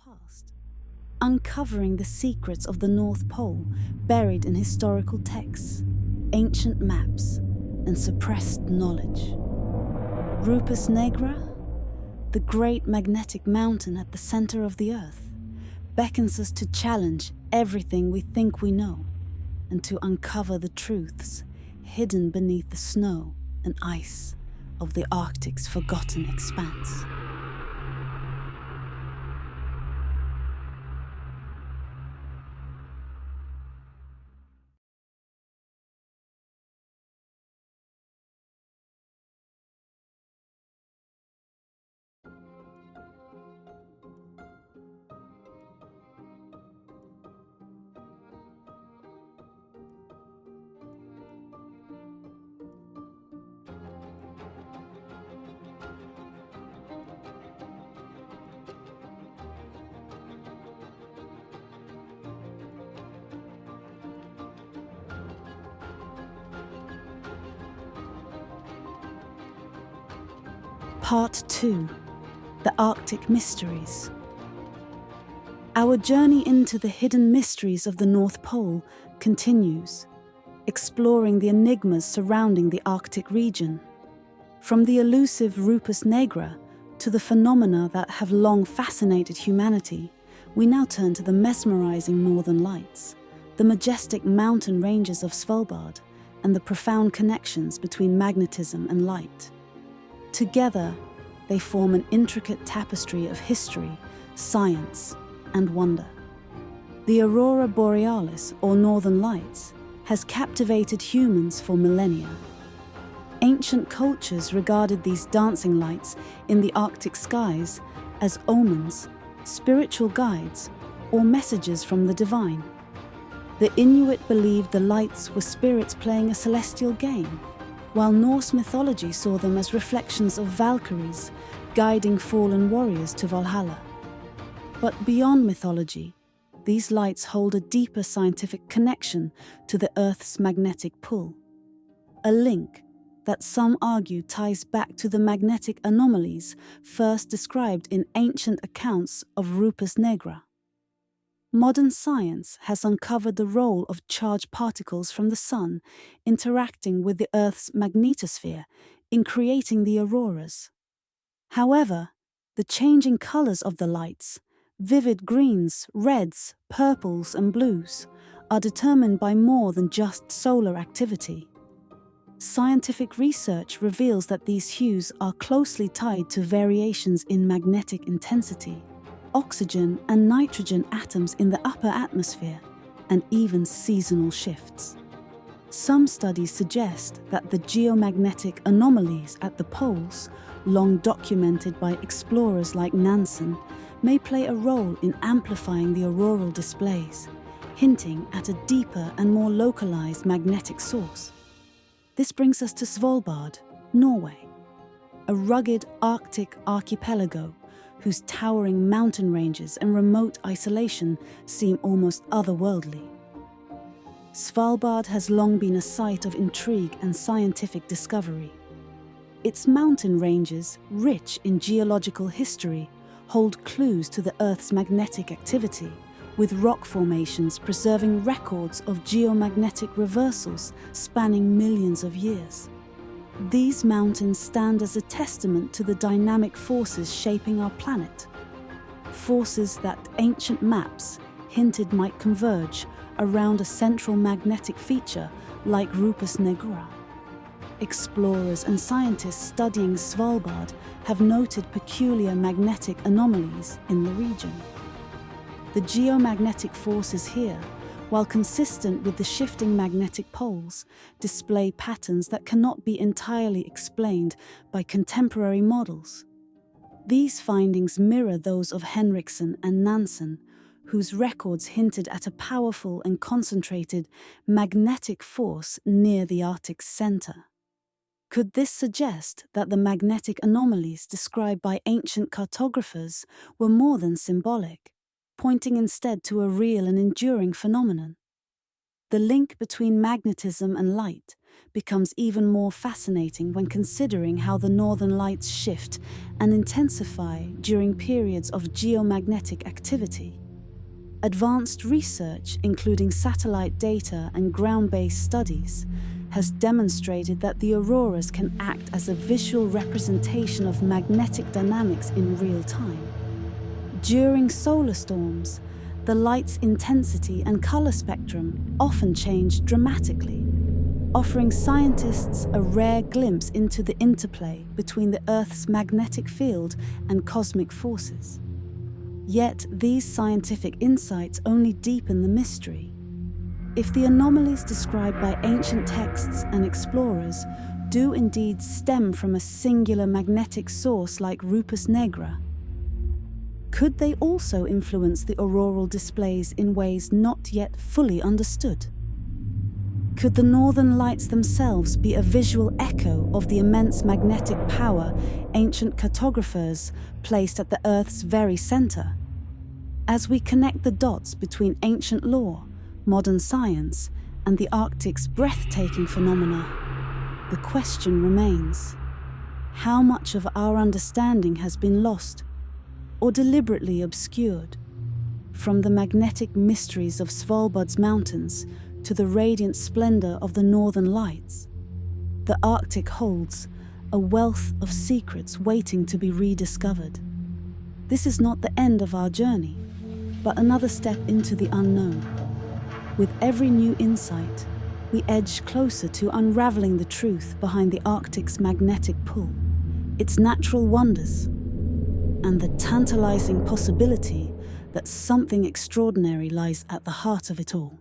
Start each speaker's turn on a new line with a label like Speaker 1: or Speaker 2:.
Speaker 1: past, uncovering the secrets of the North Pole buried in historical texts, ancient maps, and suppressed knowledge. Rupus Negra, the great magnetic mountain at the center of the Earth, beckons us to challenge everything we think we know and to uncover the truths hidden beneath the snow and ice of the Arctic's forgotten expanse. Part 2. The Arctic Mysteries. Our journey into the hidden mysteries of the North Pole continues, exploring the enigmas surrounding the Arctic region. From the elusive Rupus Negra to the phenomena that have long fascinated humanity, we now turn to the mesmerizing Northern Lights, the majestic mountain ranges of Svalbard, and the profound connections between magnetism and light. Together, they form an intricate tapestry of history, science, and wonder. The aurora borealis, or northern lights, has captivated humans for millennia. Ancient cultures regarded these dancing lights in the Arctic skies as omens, spiritual guides, or messages from the divine. The Inuit believed the lights were spirits playing a celestial game, while Norse mythology saw them as reflections of Valkyries, guiding fallen warriors to Valhalla. But beyond mythology, these lights hold a deeper scientific connection to the Earth's magnetic pull, a link that some argue ties back to the magnetic anomalies first described in ancient accounts of Rupus Negra. Modern science has uncovered the role of charged particles from the Sun interacting with the Earth's magnetosphere in creating the auroras. However, the changing colors of the lights, vivid greens, reds, purples, and blues, are determined by more than just solar activity. Scientific research reveals that these hues are closely tied to variations in magnetic intensity, oxygen and nitrogen atoms in the upper atmosphere, and even seasonal shifts. Some studies suggest that the geomagnetic anomalies at the poles, long documented by explorers like Nansen, may play a role in amplifying the auroral displays, hinting at a deeper and more localized magnetic source. This brings us to Svalbard, Norway, a rugged Arctic archipelago whose towering mountain ranges and remote isolation seem almost otherworldly. Svalbard has long been a site of intrigue and scientific discovery. Its mountain ranges, rich in geological history, hold clues to the Earth's magnetic activity, with rock formations preserving records of geomagnetic reversals spanning millions of years. These mountains stand as a testament to the dynamic forces shaping our planet, forces that ancient maps hinted might converge around a central magnetic feature like Rupus Negra. Explorers and scientists studying Svalbard have noted peculiar magnetic anomalies in the region. The geomagnetic forces here, while consistent with the shifting magnetic poles, display patterns that cannot be entirely explained by contemporary models. These findings mirror those of Henriksen and Nansen, whose records hinted at a powerful and concentrated magnetic force near the Arctic's center. Could this suggest that the magnetic anomalies described by ancient cartographers were more than symbolic, pointing instead to a real and enduring phenomenon? The link between magnetism and light becomes even more fascinating when considering how the northern lights shift and intensify during periods of geomagnetic activity. Advanced research, including satellite data and ground-based studies, has demonstrated that the auroras can act as a visual representation of magnetic dynamics in real time. During solar storms, the light's intensity and color spectrum often change dramatically, offering scientists a rare glimpse into the interplay between the Earth's magnetic field and cosmic forces. Yet these scientific insights only deepen the mystery. If the anomalies described by ancient texts and explorers do indeed stem from a singular magnetic source like Rupus Negra, could they also influence the auroral displays in ways not yet fully understood? Could the northern lights themselves be a visual echo of the immense magnetic power ancient cartographers placed at the Earth's very center? As we connect the dots between ancient lore, modern science, and the Arctic's breathtaking phenomena, the question remains: how much of our understanding has been lost or deliberately obscured? From the magnetic mysteries of Svalbard's mountains to the radiant splendor of the northern lights, the Arctic holds a wealth of secrets waiting to be rediscovered. This is not the end of our journey, but another step into the unknown. With every new insight, we edge closer to unraveling the truth behind the Arctic's magnetic pull, its natural wonders, and the tantalizing possibility that something extraordinary lies at the heart of it all.